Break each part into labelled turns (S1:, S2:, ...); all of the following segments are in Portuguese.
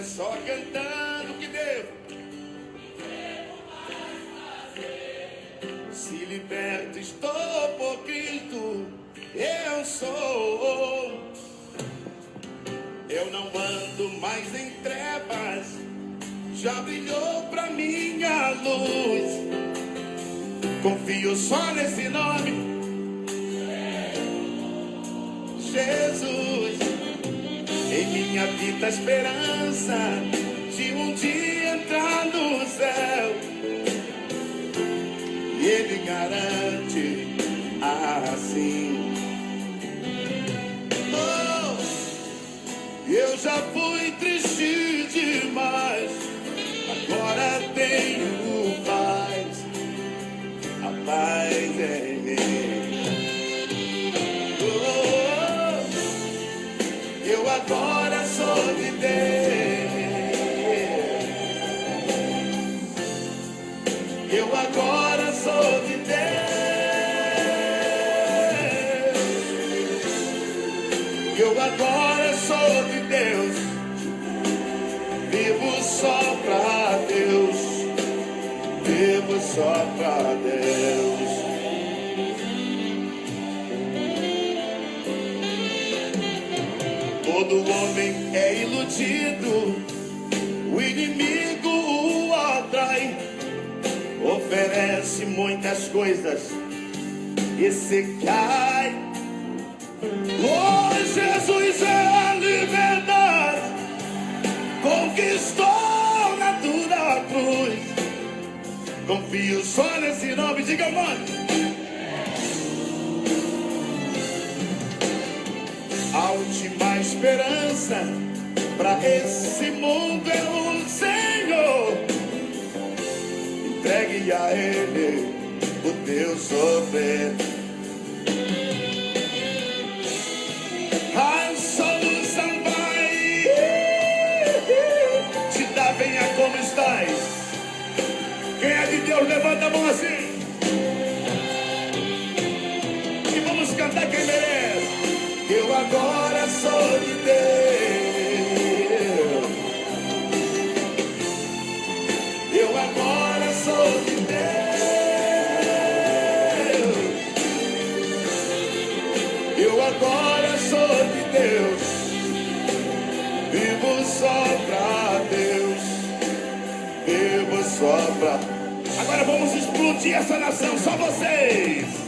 S1: só cantando que devo. Se liberto estou por Cristo, eu sou. Eu não ando mais em trevas, já brilhou pra mim a luz. Confio só nesse nome, Jesus. Em minha vida a esperança de um dia entrar no céu. E Ele garante assim. Oh, eu já fui triste demais, agora tenho paz. A paz é em mim. Eu agora sou de Deus. Eu agora sou de Deus. Eu agora sou de Deus. Vivo só pra Deus. Vivo só pra Deus. Todo homem é iludido, o inimigo o atrai, oferece muitas coisas e se cai. Oh, Jesus é a liberdade, conquistou na dura cruz. Confio só nesse nome, diga, mano. A última esperança para esse mundo é o Senhor. Entregue a Ele o teu sofrer. A solução vai te dar, venha como estás. Quem é de Deus, levanta a mão assim. E vamos cantar quem merece. Eu agora sou de Deus. Eu agora sou de Deus. Eu agora sou de Deus. Vivo só pra Deus. Vivo só pra... Agora vamos explodir essa nação, só vocês.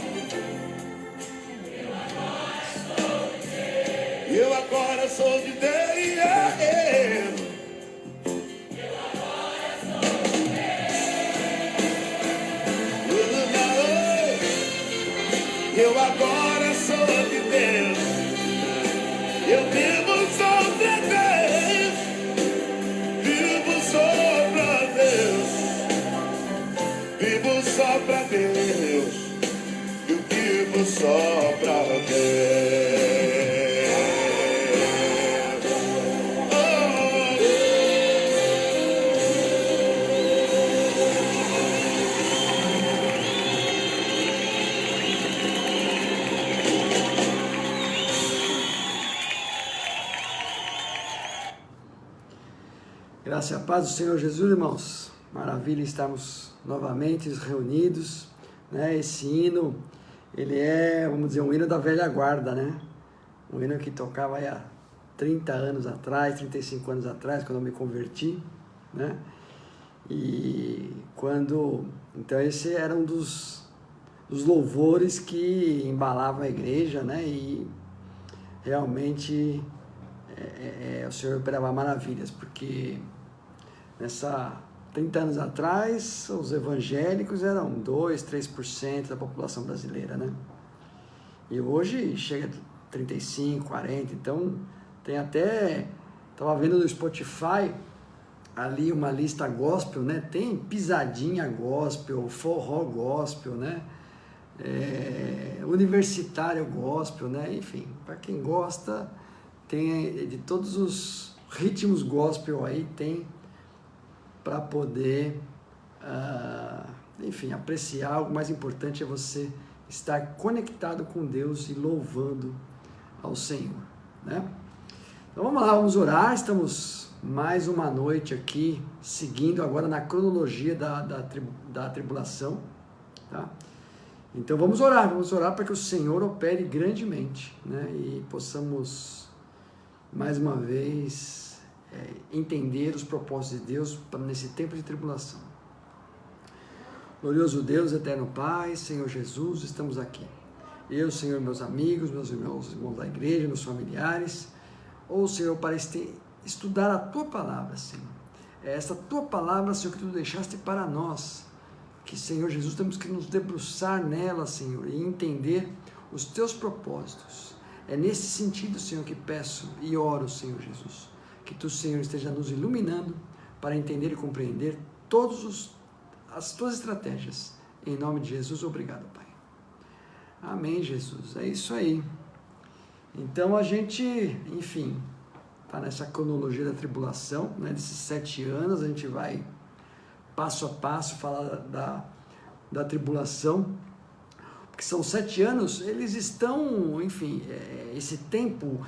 S1: Eu agora sou de Deus. Eu agora sou de Deus. Eu agora sou de Deus. Eu vivo só pra Deus. Vivo só pra Deus. Vivo só pra Deus. Eu vivo só pra Deus.
S2: Graça e a paz do Senhor Jesus, irmãos. Maravilha estarmos novamente reunidos, né? Esse hino, ele é, vamos dizer, um hino da velha guarda, né? Um hino que tocava aí há 30 anos atrás, 35 anos atrás, quando eu me converti, né? E quando... Então esse era um dos louvores que embalavam a igreja, né? E realmente o Senhor operava maravilhas, porque... Nessa 30 anos atrás, os evangélicos eram 2, 3% da população brasileira, né? E hoje chega a 35, 40, então tem até... Estava vendo no Spotify ali uma lista gospel, né? Tem pisadinha gospel, forró gospel, né? Universitário gospel, né? Enfim, para quem gosta, tem de todos os ritmos gospel aí, tem... para poder, enfim, apreciar. O mais importante é você estar conectado com Deus e louvando ao Senhor, né? Então vamos lá, vamos orar. Estamos mais uma noite aqui, seguindo agora na cronologia da tribulação, tá? Então vamos orar para que o Senhor opere grandemente, né? E possamos, mais uma vez, entender os propósitos de Deus nesse tempo de tribulação. Glorioso Deus, eterno Pai, Senhor Jesus, estamos aqui. Eu, Senhor, meus amigos, meus irmãos da igreja, meus familiares, Senhor, para estudar a Tua Palavra, Senhor. É essa Tua Palavra, Senhor, que Tu deixaste para nós, que, Senhor Jesus, temos que nos debruçar nela, Senhor, e entender os Teus propósitos. É nesse sentido, Senhor, que peço e oro, Senhor Jesus, que Tu, Senhor, esteja nos iluminando para entender e compreender as Tuas estratégias. Em nome de Jesus, obrigado, Pai. Amém, Jesus. É isso aí. Então a gente, enfim, está nessa cronologia da tribulação, né, desses 7 anos, a gente vai passo a passo falar da tribulação, porque são 7 anos, eles estão, enfim, esse tempo,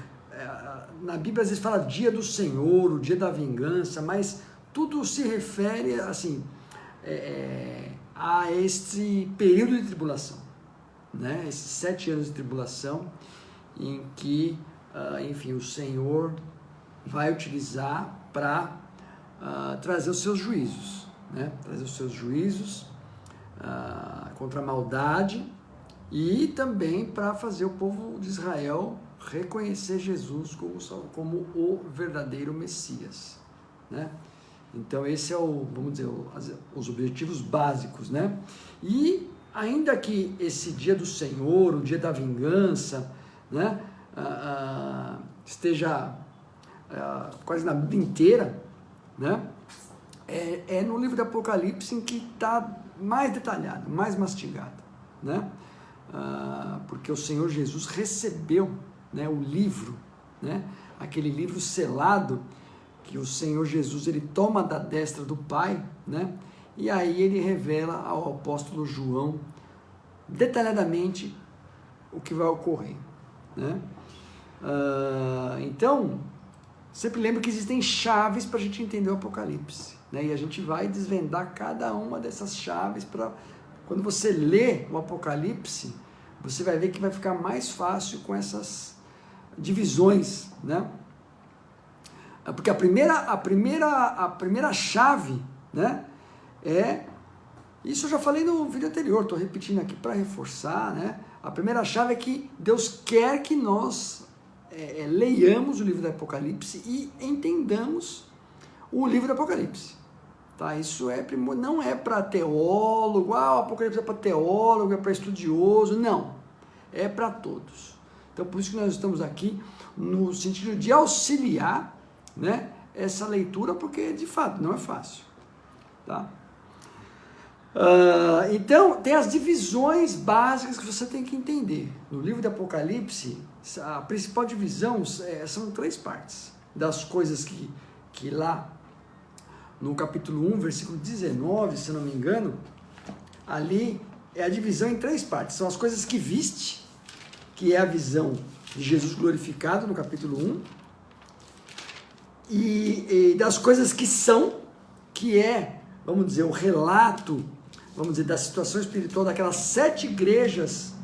S2: na Bíblia às vezes fala dia do Senhor, o dia da vingança, mas tudo se refere, assim, a este período de tribulação, né? Esses 7 anos de tribulação em que, enfim, o Senhor vai utilizar para trazer os seus juízos, né? Trazer os seus juízos contra a maldade e também para fazer o povo de Israel reconhecer Jesus como o verdadeiro Messias, né? Então esse é vamos dizer, os objetivos básicos, né? E ainda que esse dia do Senhor, o dia da vingança, né, esteja quase na Bíblia inteira, né? É no livro do Apocalipse em que está mais detalhado, mais mastigado, né? Porque o Senhor Jesus recebeu, né, o livro, né, aquele livro selado que o Senhor Jesus ele toma da destra do Pai, né? E aí ele revela ao apóstolo João detalhadamente o que vai ocorrer, né? Então, sempre lembro que existem chaves para a gente entender o Apocalipse, né? E a gente vai desvendar cada uma dessas chaves para, quando você lê o Apocalipse, você vai ver que vai ficar mais fácil com essas divisões, né? Porque a primeira chave, né, isso eu já falei no vídeo anterior, estou repetindo aqui para reforçar, né? A primeira chave é que Deus quer que nós leiamos o livro do Apocalipse e entendamos o livro do Apocalipse, tá? Isso não é para teólogo, o Apocalipse é para teólogo, é para estudioso, não, é para todos. Então por isso que nós estamos aqui no sentido de auxiliar, né, essa leitura, porque de fato não é fácil, tá? Então tem as divisões básicas que você tem que entender. No livro do Apocalipse, a principal divisão são 3 partes, das coisas que lá no capítulo 1, versículo 19, se não me engano, ali é a divisão em 3 partes. São as coisas que viste, que é a visão de Jesus glorificado no capítulo 1, e das coisas que são, que é, vamos dizer, o relato, vamos dizer, da situação espiritual daquelas 7 igrejas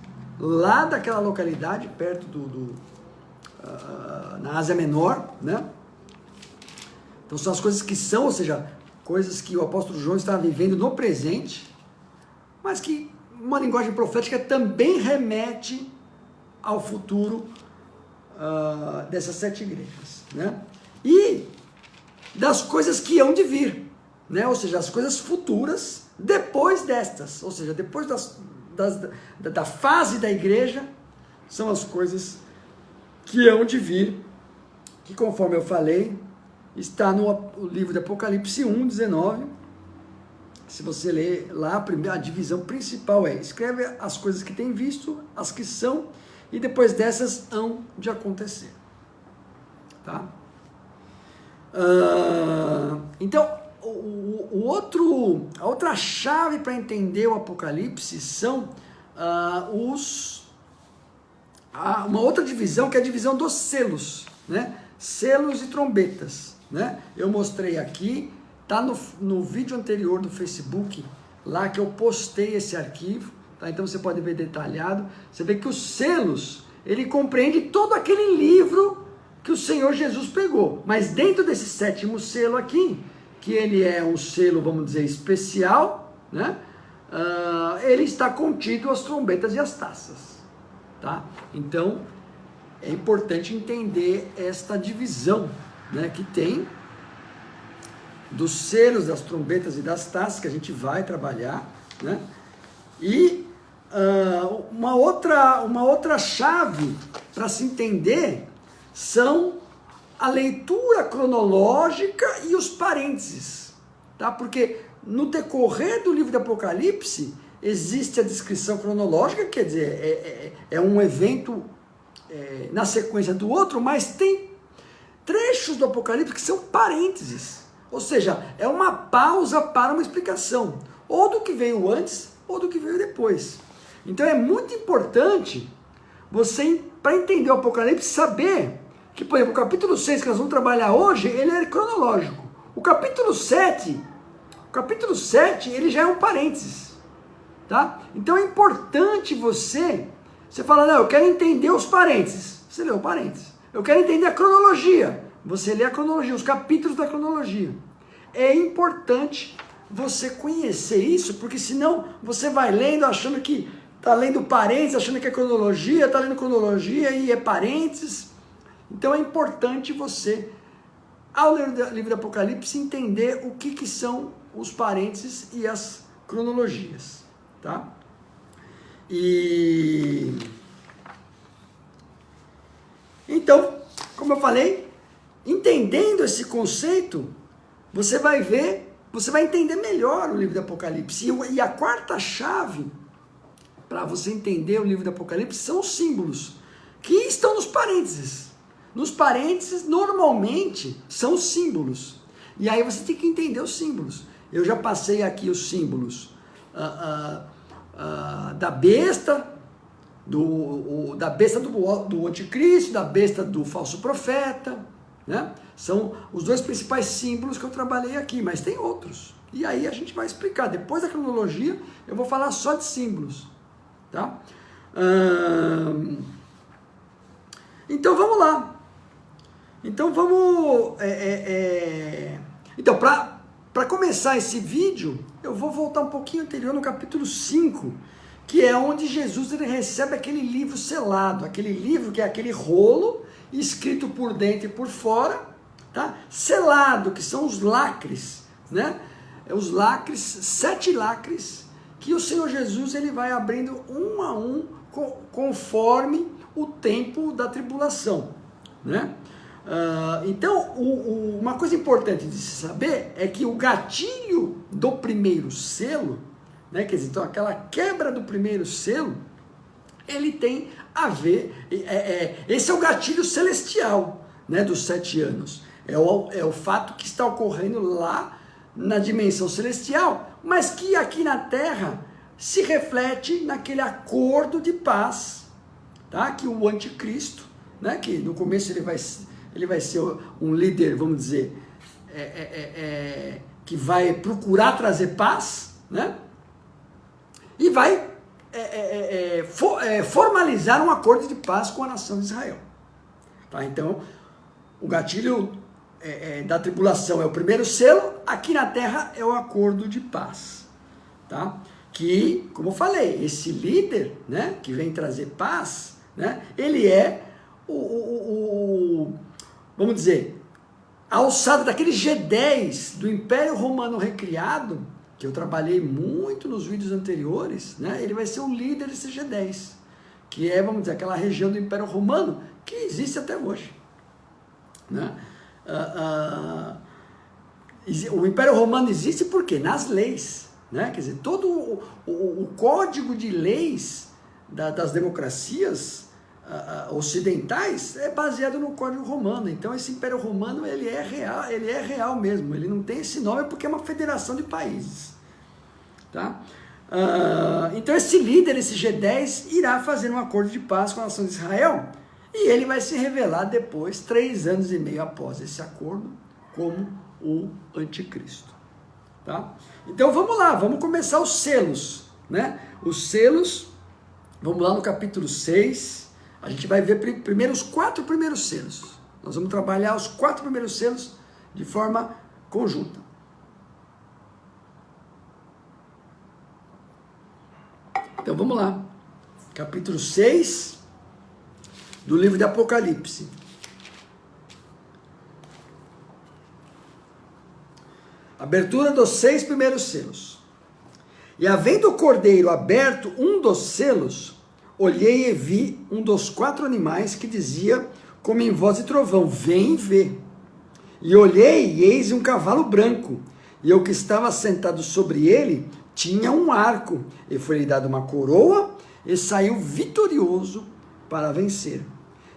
S2: lá daquela localidade, perto na Ásia Menor, né? Então são as coisas que são, ou seja, coisas que o apóstolo João está vivendo no presente, mas que uma linguagem profética também remete ao futuro dessas 7 igrejas, né? E das coisas que hão de vir, né? Ou seja, as coisas futuras depois destas, ou seja, depois da fase da igreja, são as coisas que hão de vir, que conforme eu falei, está no livro de Apocalipse 1, 19. Se você ler lá, a divisão principal escreve as coisas que tem visto, as que são, e depois dessas hão de acontecer, tá? Então, a outra chave para entender o Apocalipse são uma outra divisão, que é a divisão dos selos, né? selos e trombetas, né? Eu mostrei aqui, tá no vídeo anterior do Facebook, lá que eu postei esse arquivo, tá? Então você pode ver detalhado, você vê que os selos, ele compreende todo aquele livro que o Senhor Jesus pegou, mas dentro desse 7º selo aqui, que ele é um selo, vamos dizer, especial, né? Ele está contido as trombetas e as taças, tá? Então, é importante entender esta divisão, né, que tem dos selos, das trombetas e das taças, que a gente vai trabalhar, né? E uma outra chave para se entender são a leitura cronológica e os parênteses, tá? Porque no decorrer do livro do Apocalipse existe a descrição cronológica, quer dizer, é um evento na sequência do outro, mas tem trechos do Apocalipse que são parênteses, ou seja, é uma pausa para uma explicação, ou do que veio antes, ou do que veio depois. Então é muito importante você, para entender o Apocalipse, saber que, por exemplo, o capítulo 6 que nós vamos trabalhar hoje, ele é cronológico. O capítulo 7, ele já é um parênteses, tá? Então é importante você fala, não, eu quero entender os parênteses, você lê o parênteses. Eu quero entender a cronologia, você lê a cronologia, os capítulos da cronologia. É importante você conhecer isso, porque senão você vai lendo achando que está lendo parênteses, achando que é cronologia, está lendo cronologia e é parênteses. Então é importante você, ao ler o livro do Apocalipse, entender o que são os parênteses e as cronologias, tá? E então, como eu falei, entendendo esse conceito, você vai entender melhor o livro do Apocalipse. E a quarta chave para você entender o livro do Apocalipse são os símbolos que estão nos parênteses. Nos parênteses, normalmente, são os símbolos. E aí você tem que entender os símbolos. Eu já passei aqui os símbolos da besta, do anticristo, da besta do falso profeta, né? São os dois principais símbolos que eu trabalhei aqui, mas tem outros. E aí a gente vai explicar. Depois da cronologia, eu vou falar só de símbolos, tá? Então vamos lá. Então vamos... Então, para começar esse vídeo, eu vou voltar um pouquinho anterior no capítulo 5, que é onde Jesus ele recebe aquele livro selado, aquele livro que é aquele rolo, escrito por dentro e por fora, tá? Selado, que são os lacres, né? Os lacres, 7 lacres, que o Senhor Jesus ele vai abrindo um a um, conforme o tempo da tribulação, né? Então, uma coisa importante de se saber é que o gatilho do primeiro selo, né, quer dizer, então aquela quebra do primeiro selo, ele tem a ver, esse é o gatilho celestial, né, dos 7 anos, é o fato que está ocorrendo lá na dimensão celestial, mas que aqui na Terra se reflete naquele acordo de paz, tá, que o anticristo, né, que no começo ele vai ser um líder, vamos dizer, que vai procurar trazer paz, né? E vai formalizar um acordo de paz com a nação de Israel. Tá? Então, o gatilho da tribulação é o primeiro selo, aqui na terra é o acordo de paz. Tá? Que, como eu falei, esse líder, né, que vem trazer paz, né, ele é vamos dizer, a alçada daquele G10 do Império Romano recriado, que eu trabalhei muito nos vídeos anteriores, né? Ele vai ser o líder desse G10, que é, vamos dizer, aquela região do Império Romano que existe até hoje, né? O Império Romano existe por quê? Nas leis, né? Quer dizer, todo o código de leis das democracias ocidentais é baseado no Código Romano. Então esse Império Romano ele é real mesmo, ele não tem esse nome porque é uma federação de países, tá? Então esse líder, esse G10, irá fazer um acordo de paz com a nação de Israel, e ele vai se revelar depois, 3 anos e meio após esse acordo, como o anticristo. Tá? Então vamos lá, vamos começar os selos, né? Os selos, vamos lá no capítulo 6, a gente vai ver primeiro os 4 primeiros selos. Nós vamos trabalhar os 4 primeiros selos de forma conjunta. Então vamos lá, capítulo 6 do livro de Apocalipse. Abertura dos 6 primeiros selos. E havendo o cordeiro aberto um dos selos, olhei e vi um dos 4 animais que dizia, como em voz de trovão, vem ver. E olhei, e eis um cavalo branco, e o que estava sentado sobre ele tinha um arco, e foi-lhe dado uma coroa, e saiu vitorioso para vencer.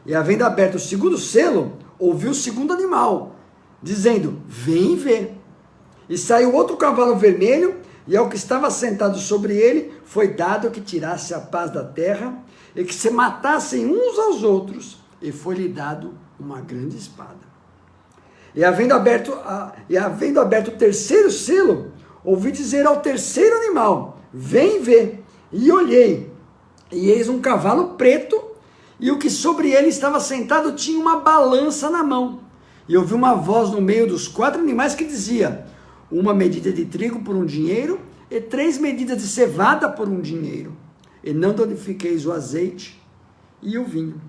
S2: E havendo aberto o segundo selo, ouvi o segundo animal, dizendo, vem ver. E saiu outro cavalo vermelho, e ao que estava sentado sobre ele, foi dado que tirasse a paz da terra, e que se matassem uns aos outros, e foi-lhe dado uma grande espada. E havendo aberto o terceiro selo, ouvi dizer ao terceiro animal, vem ver. E olhei, e eis um cavalo preto, e o que sobre ele estava sentado tinha uma balança na mão. E ouvi uma voz no meio dos 4 animais que dizia, 1 medida de trigo por 1 dinheiro, e 3 medidas de cevada por 1 dinheiro. E não danifiqueis o azeite e o vinho.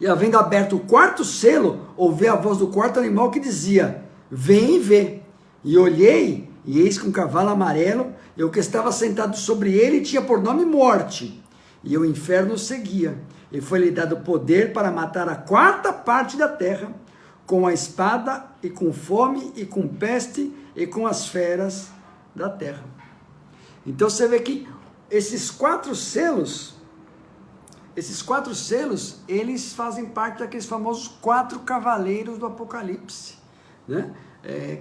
S2: E havendo aberto o 4º selo, ouvi a voz do 4º animal que dizia, vem e vê. E olhei, e eis que um cavalo amarelo, e o que estava sentado sobre ele tinha por nome Morte. E o inferno o seguia, e foi-lhe dado poder para matar a 4ª parte da terra, com a espada, e com fome, e com peste, e com as feras da terra. Então você vê que esses 4 selos, eles fazem parte daqueles famosos 4 cavaleiros do Apocalipse, né?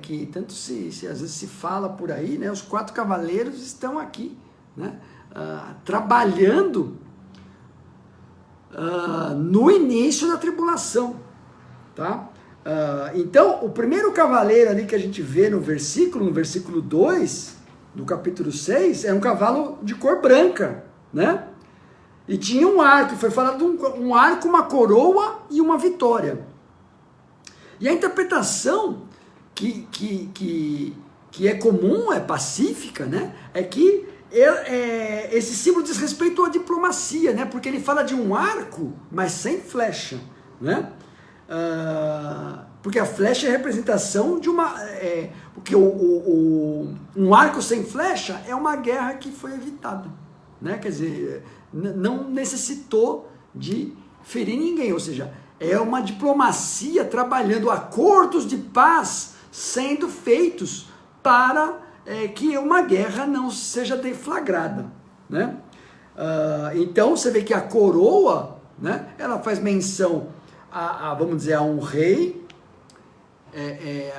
S2: Que tanto às vezes se fala por aí, né? Os 4 cavaleiros estão aqui, né? Trabalhando no início da tribulação, tá? Então, o primeiro cavaleiro ali que a gente vê no versículo 2 do capítulo 6, é um cavalo de cor branca, né? E tinha um arco, foi falado de um arco, uma coroa e uma vitória. E a interpretação que é comum, é pacífica, né? É que esse símbolo diz respeito à diplomacia, né? Porque ele fala de um arco, mas sem flecha, né? Porque a flecha é a representação de uma... porque um arco sem flecha é uma guerra que foi evitada, né? Quer dizer, não necessitou de ferir ninguém, ou seja, é uma diplomacia trabalhando, acordos de paz sendo feitos para que uma guerra não seja deflagrada, né? Então você vê que a coroa, né, ela faz menção vamos dizer, a um rei,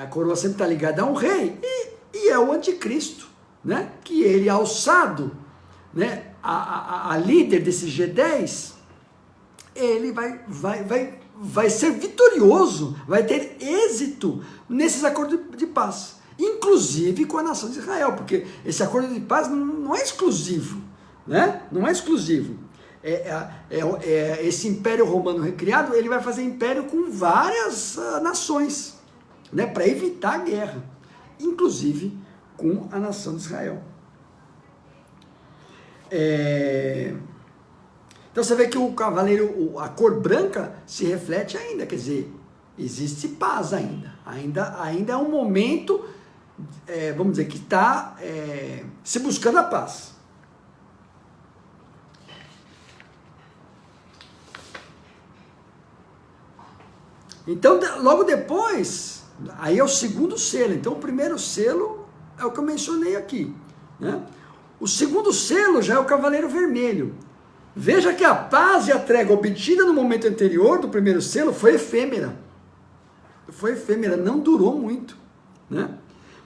S2: a coroa sempre está ligada a um rei, e é o anticristo, né, que ele alçado, né, a líder desse G10, ele vai ser vitorioso, vai ter êxito nesses acordos de paz, inclusive com a nação de Israel, porque esse acordo de paz não é exclusivo, né? Não é exclusivo. Esse império romano recriado, ele vai fazer império com várias nações, né? Para evitar a guerra, inclusive com a nação de Israel. Então você vê que o cavaleiro, a cor branca se reflete ainda, quer dizer, existe paz ainda é um momento, vamos dizer, que está se buscando a paz. Então, logo depois, aí é o segundo selo. Então, o primeiro selo é o que eu mencionei aqui, né? O segundo selo já é o cavaleiro vermelho. Veja que a paz e a trégua obtida no momento anterior do primeiro selo foi efêmera. Não durou muito, né?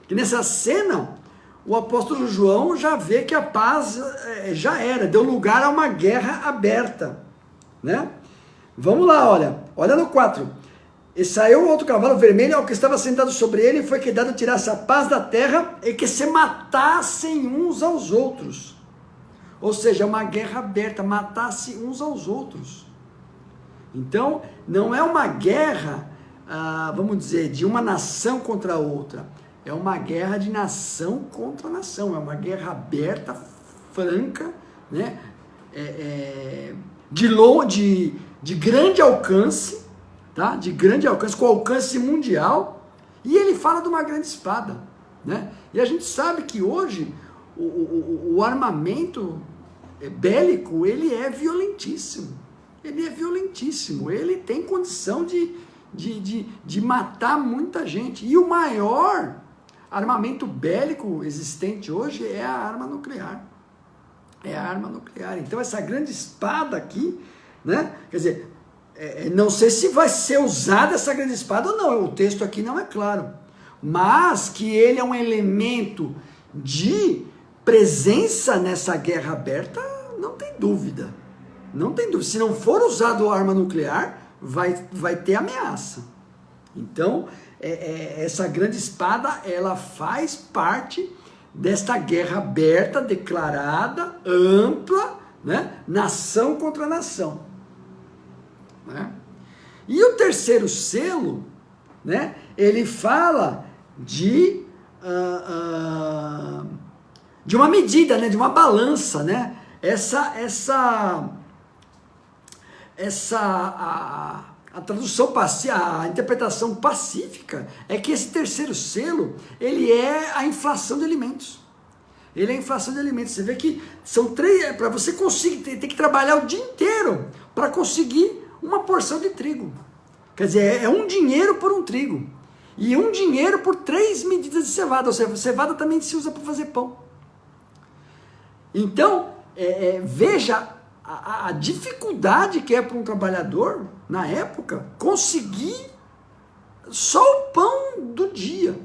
S2: Porque nessa cena, o apóstolo João já vê que a paz já deu lugar a uma guerra aberta, né? Vamos lá, olha no 4. E saiu outro cavalo vermelho, ao que estava sentado sobre ele, e foi que dado tirasse a paz da terra, e que se matassem uns aos outros. Ou seja, uma guerra aberta, matasse uns aos outros. Então, não é uma guerra, vamos dizer, de uma nação contra a outra. É uma guerra de nação contra nação. É uma guerra aberta, franca, né? De grande alcance, tá? De grande alcance, com alcance mundial. E ele fala de uma grande espada, né? E a gente sabe que hoje o armamento bélico, ele é violentíssimo. Ele é violentíssimo. Ele tem condição de matar muita gente. E o maior armamento bélico existente hoje é a arma nuclear. É a arma nuclear. Então essa grande espada aqui, né? Quer dizer, não sei se vai ser usada essa grande espada ou não. O texto aqui não é claro. Mas que ele é um elemento de presença nessa guerra aberta, não tem dúvida. Não tem dúvida. Se não for usado a arma nuclear, vai ter ameaça. Então, essa grande espada, ela faz parte desta guerra aberta, declarada, ampla, né? Nação contra nação. Né? E o terceiro selo, né? Ele fala de uma medida, né? De uma balança, né? A tradução pacífica, a interpretação pacífica é que esse terceiro selo, ele é a inflação de alimentos. Ele é a inflação de alimentos. Você vê que são 3, para você conseguir, tem que trabalhar o dia inteiro para conseguir uma porção de trigo. Quer dizer, é um dinheiro por um trigo. E um dinheiro por 3 medidas de cevada. Ou seja, cevada também se usa para fazer pão. Então, veja a dificuldade que é para um trabalhador, na época, conseguir só o pão do dia.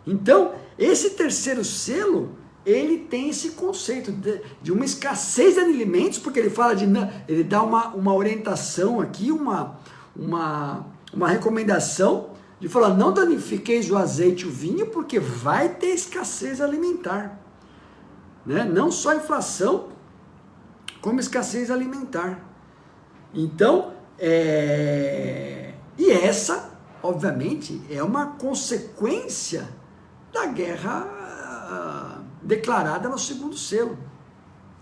S2: Então, esse terceiro selo, ele tem esse conceito de uma escassez de alimentos, porque ele fala ele dá uma orientação aqui, uma recomendação, de falar, não danifiqueis o azeite e o vinho, porque vai ter escassez alimentar. Né? Não só inflação, como escassez alimentar. Então, e essa, obviamente, é uma consequência da guerra declarada no segundo selo.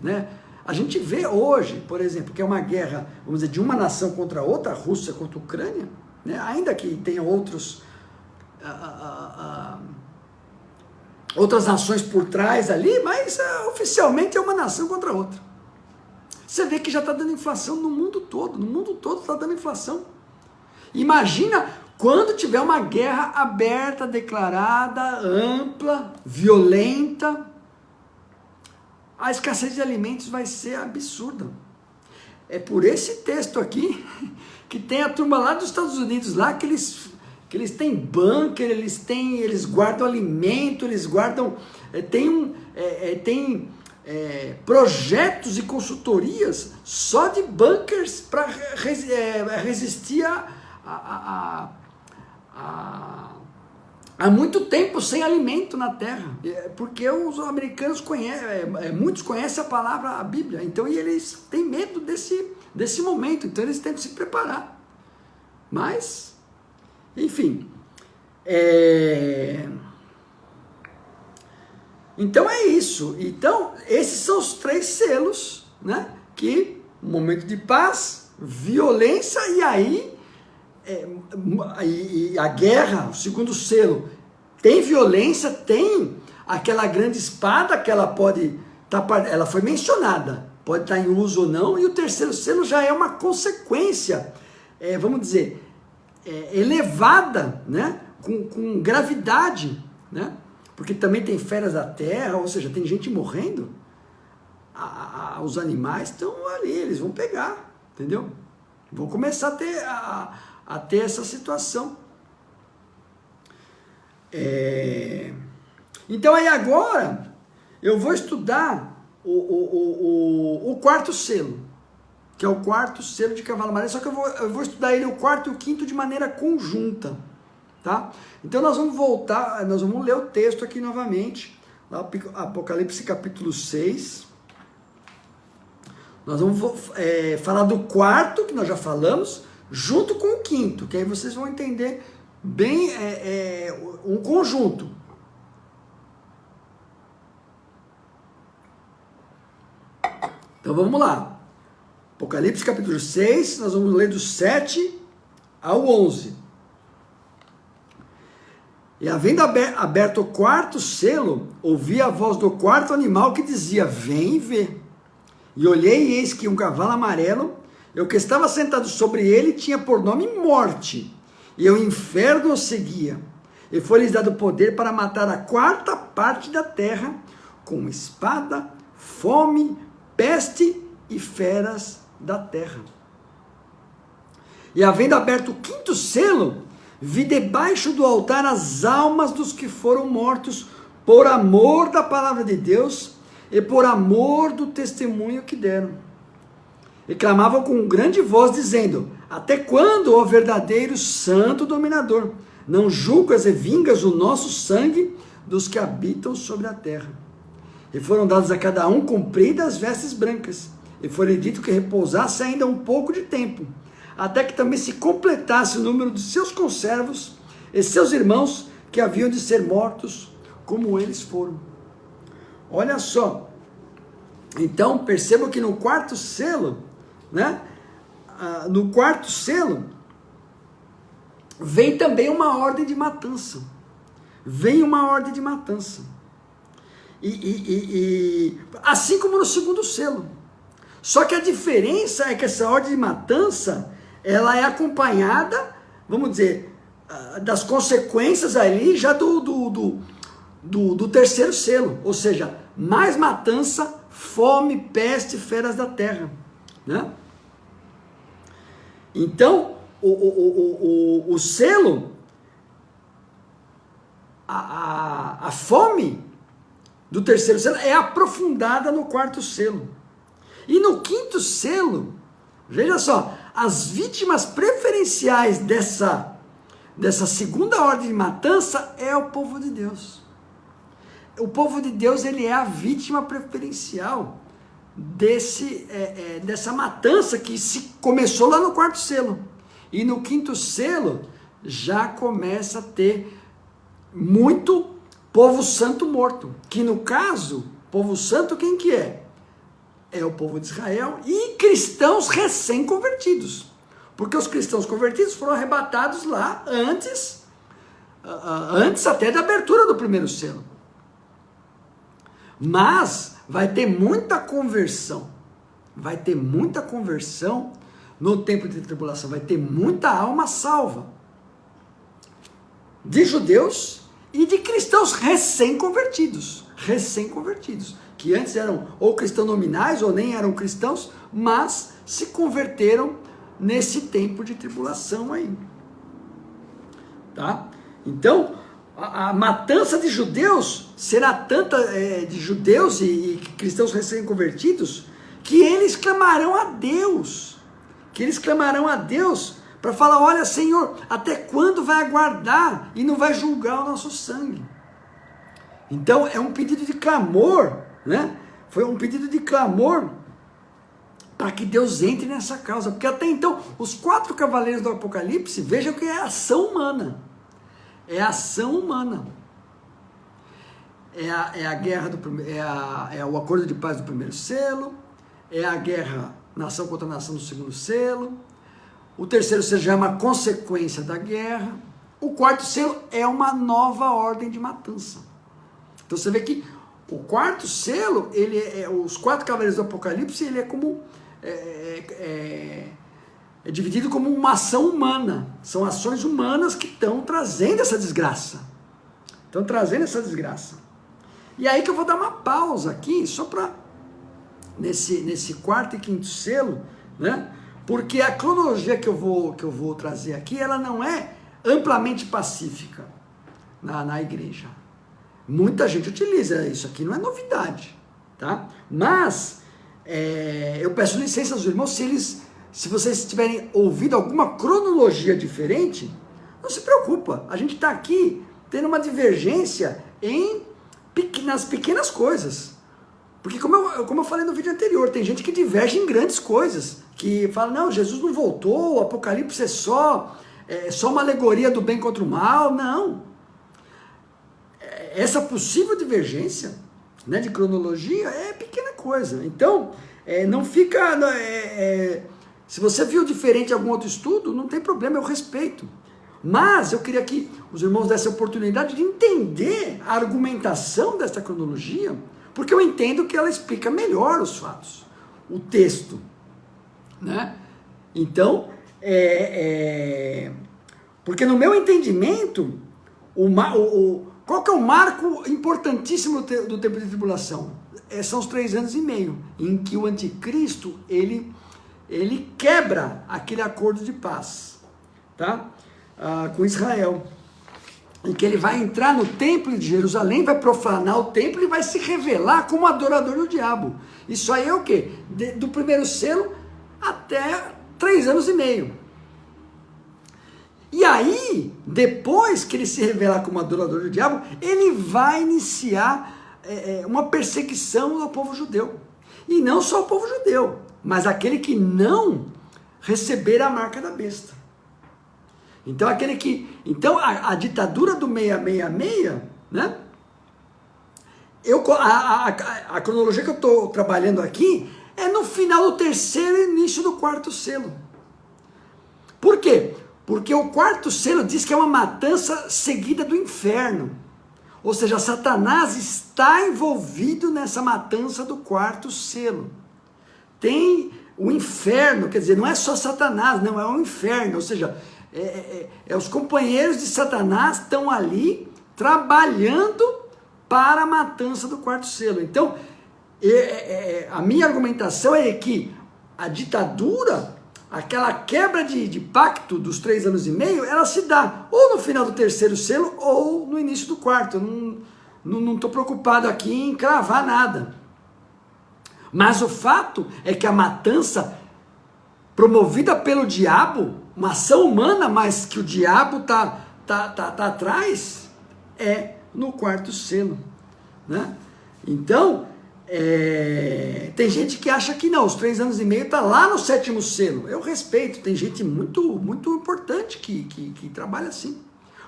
S2: Né? A gente vê hoje, por exemplo, que é uma guerra, vamos dizer, de uma nação contra outra, a Rússia contra a Ucrânia, né? Ainda que tenha outras nações por trás ali, mas oficialmente é uma nação contra a outra. Você vê que já está dando inflação no mundo todo está dando inflação. Imagina quando tiver uma guerra aberta, declarada, ampla, violenta, a escassez de alimentos vai ser absurda. É por esse texto aqui que tem a turma lá dos Estados Unidos, lá que eles têm bunker, eles guardam alimento, eles guardam, tem projetos e consultorias só de bunkers para resistir há muito tempo sem alimento na terra, porque os americanos muitos conhecem a Bíblia, então e eles têm medo desse momento, então eles têm que se preparar. Mas, enfim, então é isso. Então, esses são os 3 selos, né? Que momento de paz, violência, e aí a guerra, o segundo selo, tem violência, tem aquela grande espada que ela pode ela foi mencionada, pode estar em uso ou não, e o terceiro selo já é uma consequência, vamos dizer, elevada, né? Com gravidade, né? Porque também tem feras da terra, ou seja, tem gente morrendo, os animais estão ali, eles vão pegar, entendeu? Vão começar a ter essa situação. Então aí agora eu vou estudar o quarto selo. que é o quarto selo de cavalo amarelo, só que eu vou estudar ele o quarto e o quinto de maneira conjunta, tá? Então nós vamos voltar, nós vamos ler o texto aqui novamente, Apocalipse capítulo 6, nós vamos falar do quarto, que nós já falamos, junto com o quinto, que aí vocês vão entender bem um conjunto. Então vamos lá. Apocalipse capítulo 6, nós vamos ler do 7 ao 11. E havendo aberto o quarto selo, ouvi a voz do quarto animal que dizia: vem e vê. E olhei e eis que um cavalo amarelo, eu que estava sentado sobre ele, tinha por nome Morte, e o inferno o seguia. E foi-lhes dado poder para matar a quarta parte da terra, com espada, fome, peste e feras da terra. E havendo aberto o quinto selo, vi debaixo do altar as almas dos que foram mortos por amor da palavra de Deus e por amor do testemunho que deram. E clamavam com grande voz, dizendo: até quando, ó verdadeiro santo dominador, não julgas e vingas o nosso sangue dos que habitam sobre a terra? E foram dadas a cada um compridas vestes brancas, e foi dito que repousasse ainda um pouco de tempo, até que também se completasse o número de seus conservos e seus irmãos que haviam de ser mortos, como eles foram. Olha só, então percebam que no quarto selo, né? No quarto selo, vem também uma ordem de matança. Vem uma ordem de matança. Assim como no segundo selo. Só que a diferença é que essa ordem de matança, ela é acompanhada, vamos dizer, das consequências ali já do terceiro selo. Ou seja, mais matança, fome, peste, feras da terra, né? Então, o selo, a fome do terceiro selo é aprofundada no quarto selo. E no quinto selo, veja só, as vítimas preferenciais dessa segunda ordem de matança é o povo de Deus. O povo de Deus, ele é a vítima preferencial dessa matança que se começou lá no quarto selo. E no quinto selo já começa a ter muito povo santo morto, que no caso, povo santo quem que é? É o povo de Israel e cristãos recém-convertidos, porque os cristãos convertidos foram arrebatados lá antes até da abertura do primeiro selo. Mas vai ter muita conversão no tempo de tribulação, vai ter muita alma salva, de judeus e de cristãos recém-convertidos, que antes eram ou cristãos nominais ou nem eram cristãos, mas se converteram nesse tempo de tribulação aí, tá? Então, a matança de judeus será tanta, de judeus e cristãos recém-convertidos, que eles clamarão a Deus, para falar: olha, Senhor, até quando vai aguardar e não vai julgar o nosso sangue? Então é um pedido de clamor, né? Foi um pedido de clamor para que Deus entre nessa causa, porque até então os 4 cavaleiros do Apocalipse, vejam que é ação humana, é a guerra é o acordo de paz do primeiro selo, é a guerra nação contra nação do segundo selo, o terceiro selo já é uma consequência da guerra, o quarto selo é uma nova ordem de matança. Então você vê que o quarto selo, os 4 cavaleiros do Apocalipse, ele é como é dividido como uma ação humana. São ações humanas que estão trazendo essa desgraça. E aí que eu vou dar uma pausa aqui, só para nesse quarto e quinto selo, né? Porque a cronologia que eu vou trazer aqui, ela não é amplamente pacífica na igreja. Muita gente utiliza isso aqui, não é novidade, tá? Mas eu peço licença aos irmãos, se vocês tiverem ouvido alguma cronologia diferente, não se preocupa, a gente está aqui tendo uma divergência nas pequenas coisas. Porque como eu falei no vídeo anterior, tem gente que diverge em grandes coisas, que fala, não, Jesus não voltou, o Apocalipse é só uma alegoria do bem contra o mal. Não. Essa possível divergência, né, de cronologia é pequena coisa. Então, não fica... se você viu diferente em algum outro estudo, não tem problema, eu respeito. Mas eu queria que os irmãos dessem a oportunidade de entender a argumentação dessa cronologia, porque eu entendo que ela explica melhor os fatos, o texto, né? Então, porque no meu entendimento, qual que é o marco importantíssimo do tempo de tribulação? São os 3 anos e meio, em que o anticristo, ele quebra aquele acordo de paz, tá? Com Israel, em que ele vai entrar no templo de Jerusalém, vai profanar o templo e vai se revelar como adorador do diabo. Isso aí é o quê? Do primeiro selo até 3 anos e meio. E aí, depois que ele se revelar como adorador do diabo, ele vai iniciar uma perseguição ao povo judeu. E não só o povo judeu, mas aquele que não receber a marca da besta. Então, a ditadura do 666, né? A cronologia que eu estou trabalhando aqui é no final do 3º e início do 4º selo. Por quê? Porque o 4º selo diz que é uma matança seguida do inferno. Ou seja, Satanás está envolvido nessa matança do 4º selo. Tem o inferno, quer dizer, não é só Satanás, não, é o inferno, ou seja... os companheiros de Satanás estão ali trabalhando para a matança do 4º selo. Então, a minha argumentação é que a ditadura, aquela quebra de pacto dos 3 anos e meio, ela se dá ou no final do 3º selo ou no início do 4º. Não estou preocupado aqui em cravar nada. Mas o fato é que a matança promovida pelo diabo, uma ação humana, mas que o diabo tá atrás, é no 4º selo, né? Então, tem gente que acha que não, os 3 anos e meio está lá no 7º selo. Eu respeito, tem gente muito, muito importante que trabalha assim.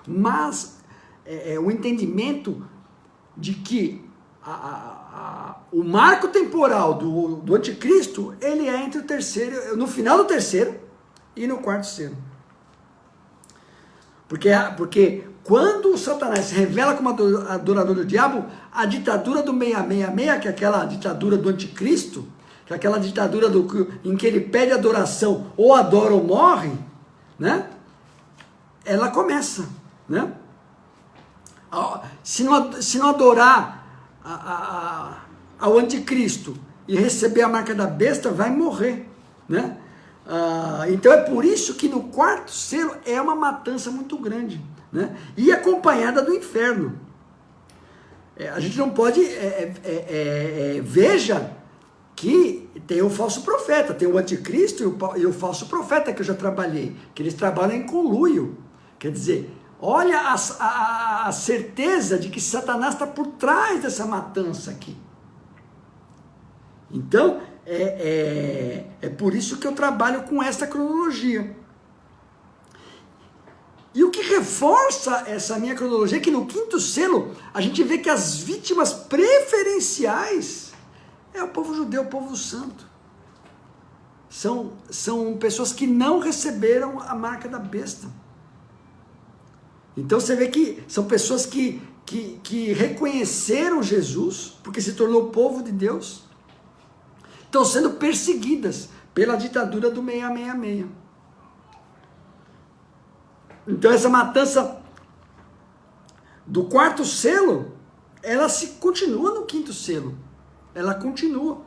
S2: Mas o entendimento de que o marco temporal do anticristo, ele é entre o 3º, no final do 3º e no 4º selo. Porque quando o Satanás se revela como adorador do diabo, a ditadura do 666, que é aquela ditadura do anticristo, que é aquela ditadura em que ele pede adoração, ou adora ou morre, né? Ela começa, né? Se não adorar ao anticristo e receber a marca da besta, vai morrer, né? Então é por isso que no 4º selo é uma matança muito grande, né? E acompanhada do inferno. A gente não pode... veja que tem o falso profeta, tem o anticristo e o falso profeta que eu já trabalhei, que eles trabalham em conluio. Quer dizer, olha a certeza de que Satanás está por trás dessa matança aqui. Então, é por isso que eu trabalho com essa cronologia. E o que reforça essa minha cronologia é que no 5º selo, a gente vê que as vítimas preferenciais é o povo judeu, o povo santo. São pessoas que não receberam a marca da besta. Então você vê que são pessoas que reconheceram Jesus, porque se tornou povo de Deus, estão sendo perseguidas pela ditadura do 666. Então essa matança do 4º selo, ela continua no 5º selo. Ela continua.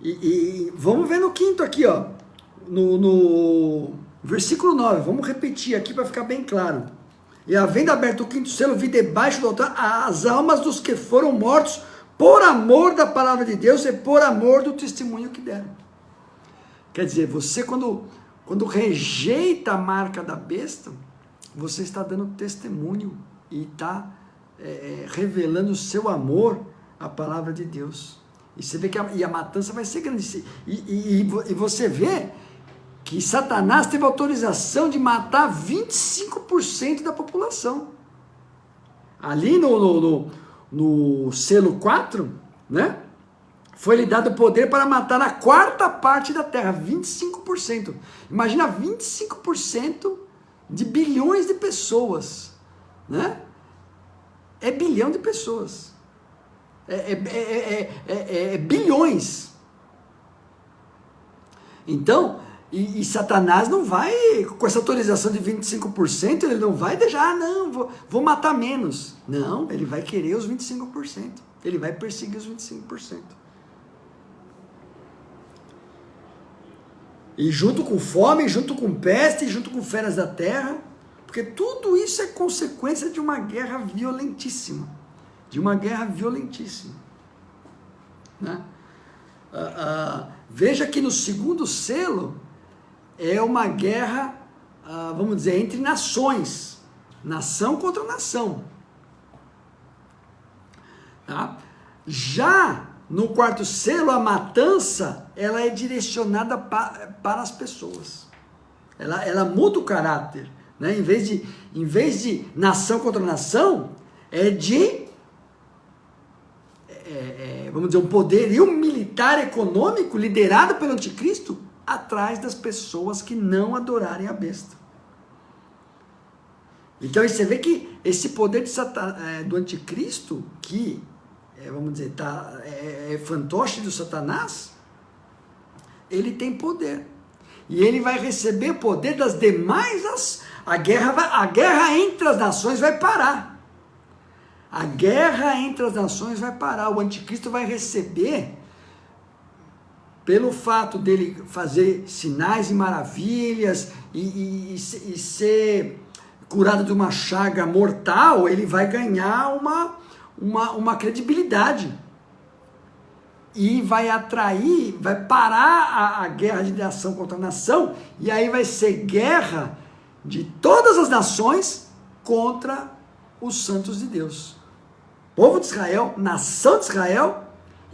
S2: E vamos ver no 5º aqui, ó. No versículo 9, vamos repetir aqui para ficar bem claro. E havendo aberto o 5º selo, vi debaixo do altar as almas dos que foram mortos por amor da palavra de Deus e por amor do testemunho que deram. Quer dizer, você quando rejeita a marca da besta, você está dando testemunho e está revelando o seu amor à palavra de Deus. E você vê que a matança vai ser grande. E você vê que Satanás teve autorização de matar 25% da população. Ali no selo 4, né? Foi-lhe dado poder para matar a quarta parte da terra, 25%. Imagina 25% de bilhões de pessoas, né? É bilhão de pessoas. É bilhões. Então, e Satanás não vai, com essa autorização de 25%, ele não vai deixar, não, vou matar menos. Não, ele vai querer os 25%. Ele vai perseguir os 25%. E junto com fome, junto com peste, junto com feras da terra, porque tudo isso é consequência de uma guerra violentíssima. Né? Veja que no segundo selo é uma guerra, vamos dizer, entre nações. Nação contra nação. Tá? Já no quarto selo, a matança, ela é direcionada para as pessoas. Ela muda o caráter. Né? Em vez de nação contra nação, vamos dizer, um poderio militar econômico liderado pelo anticristo atrás das pessoas que não adorarem a besta. Então você vê que esse poder do anticristo, que vamos dizer, é fantoche do Satanás, ele tem poder. E ele vai receber poder das demais. A guerra entre as nações vai parar. A guerra entre as nações vai parar. O anticristo vai receber, pelo fato dele fazer sinais e maravilhas e ser curado de uma chaga mortal, ele vai ganhar uma credibilidade. E vai atrair, vai parar a guerra de nação contra nação, e aí vai ser guerra de todas as nações contra os santos de Deus. Povo de Israel, nação de Israel,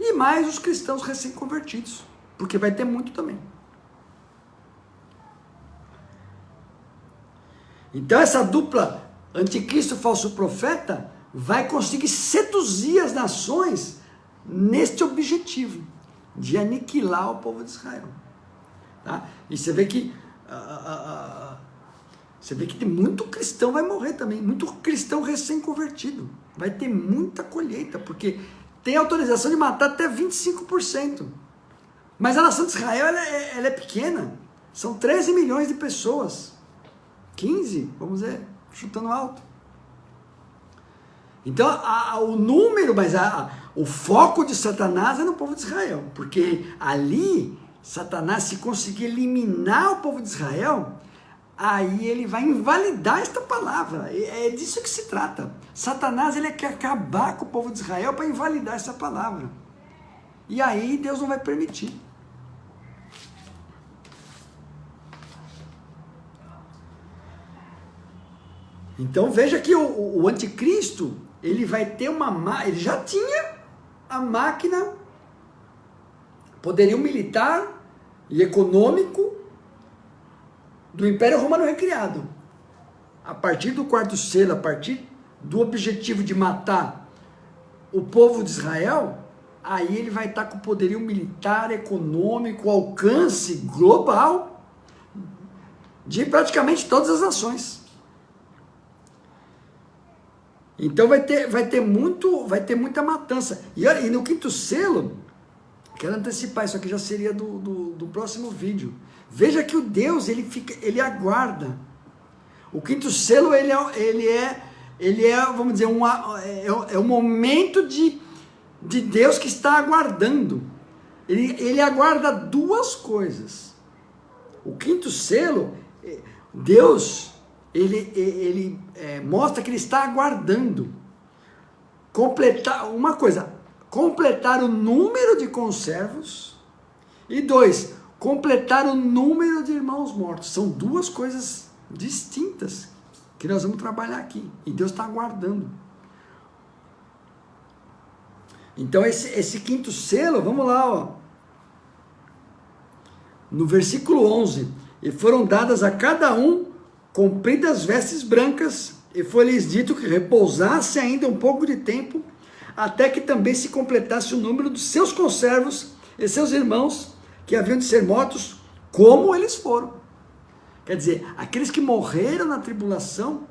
S2: e mais os cristãos recém-convertidos, porque vai ter muito também. Então essa dupla anticristo falso profeta vai conseguir seduzir as nações neste objetivo de aniquilar o povo de Israel. Tá? E você vê que tem muito cristão vai morrer também, muito cristão recém-convertido. Vai ter muita colheita, porque tem autorização de matar até 25%. Mas a nação de Israel ela é pequena. São 13 milhões de pessoas. 15, vamos dizer, chutando alto. Então, o número, mas o foco de Satanás é no povo de Israel. Porque ali, Satanás, se conseguir eliminar o povo de Israel, aí ele vai invalidar esta palavra. É disso que se trata. Satanás, ele quer acabar com o povo de Israel para invalidar essa palavra. E aí Deus não vai permitir. Então veja que o anticristo, ele vai ter ele já tinha a máquina, poderio militar e econômico do Império Romano recriado. A partir do quarto selo, a partir do objetivo de matar o povo de Israel, aí ele vai estar com poderio militar, econômico, alcance global de praticamente todas as nações. Então vai ter muita matança. E no quinto selo, quero antecipar, isso aqui já seria do próximo vídeo. Veja que o Deus, ele aguarda. O quinto selo, ele é vamos dizer, é um momento de Deus que está aguardando. Ele aguarda duas coisas. O quinto selo, Deus, ele mostra que ele está aguardando completar uma coisa, completar o número de conservos. E 2, completar o número de irmãos mortos. São duas coisas distintas que nós vamos trabalhar aqui. E Deus está aguardando. Então esse quinto selo, vamos lá, ó. No versículo 11. E foram dadas a cada um compridas vestes brancas, e foi-lhes dito que repousasse ainda um pouco de tempo, até que também se completasse o número dos seus conservos e seus irmãos, que haviam de ser mortos, como eles foram. Quer dizer, aqueles que morreram na tribulação,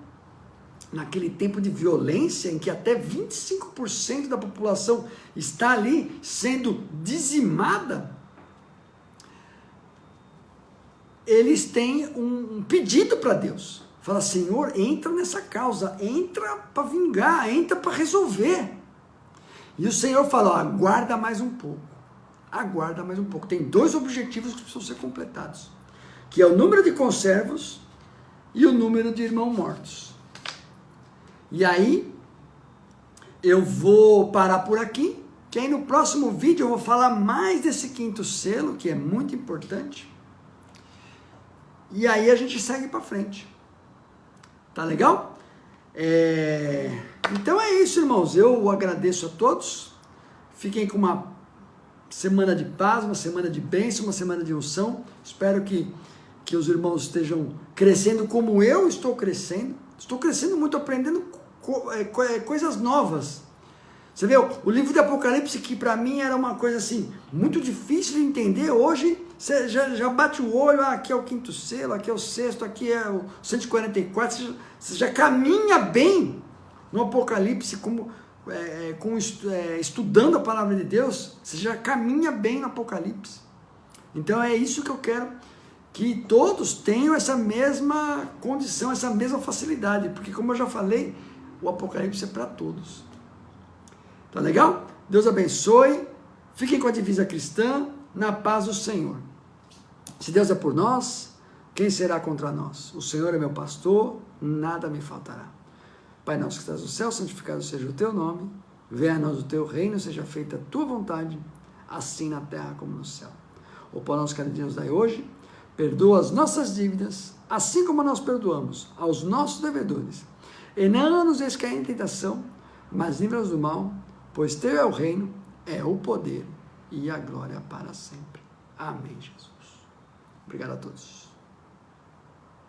S2: naquele tempo de violência, em que até 25% da população está ali sendo dizimada, eles têm um pedido para Deus. Fala, Senhor, entra nessa causa, entra para vingar, entra para resolver. E o Senhor fala, ó, aguarda mais um pouco. Aguarda mais um pouco. Tem 2 objetivos que precisam ser completados, que é o número de conservos e o número de irmãos mortos. E aí, eu vou parar por aqui, que aí no próximo vídeo eu vou falar mais desse quinto selo, que é muito importante. E aí a gente segue para frente. Tá legal? Então é isso, irmãos. Eu agradeço a todos. Fiquem com uma semana de paz, uma semana de bênção, uma semana de unção. Espero que os irmãos estejam crescendo como eu estou crescendo. Estou crescendo muito, aprendendo coisas novas. Você vê, o livro de Apocalipse, que para mim era uma coisa assim, muito difícil de entender, hoje você já bate o olho, aqui é o quinto selo, aqui é o sexto, aqui é o 144, você já caminha bem no Apocalipse, estudando a palavra de Deus, você já caminha bem no Apocalipse. Então é isso que eu quero, que todos tenham essa mesma condição, essa mesma facilidade, porque como eu já falei, o Apocalipse é para todos. Tá legal? Deus abençoe. Fiquem com a divisa cristã, na paz do Senhor. Se Deus é por nós, quem será contra nós? O Senhor é meu pastor, nada me faltará. Pai nosso que estás no céu, santificado seja o teu nome. Venha a nós o teu reino, seja feita a tua vontade, assim na terra como no céu. O pão nosso cada dia nos dai hoje. Perdoa as nossas dívidas, assim como nós perdoamos aos nossos devedores. E não nos deixes cair em tentação, mas livra-nos do mal, pois teu é o reino, é o poder e a glória para sempre. Amém, Jesus. Obrigado a todos.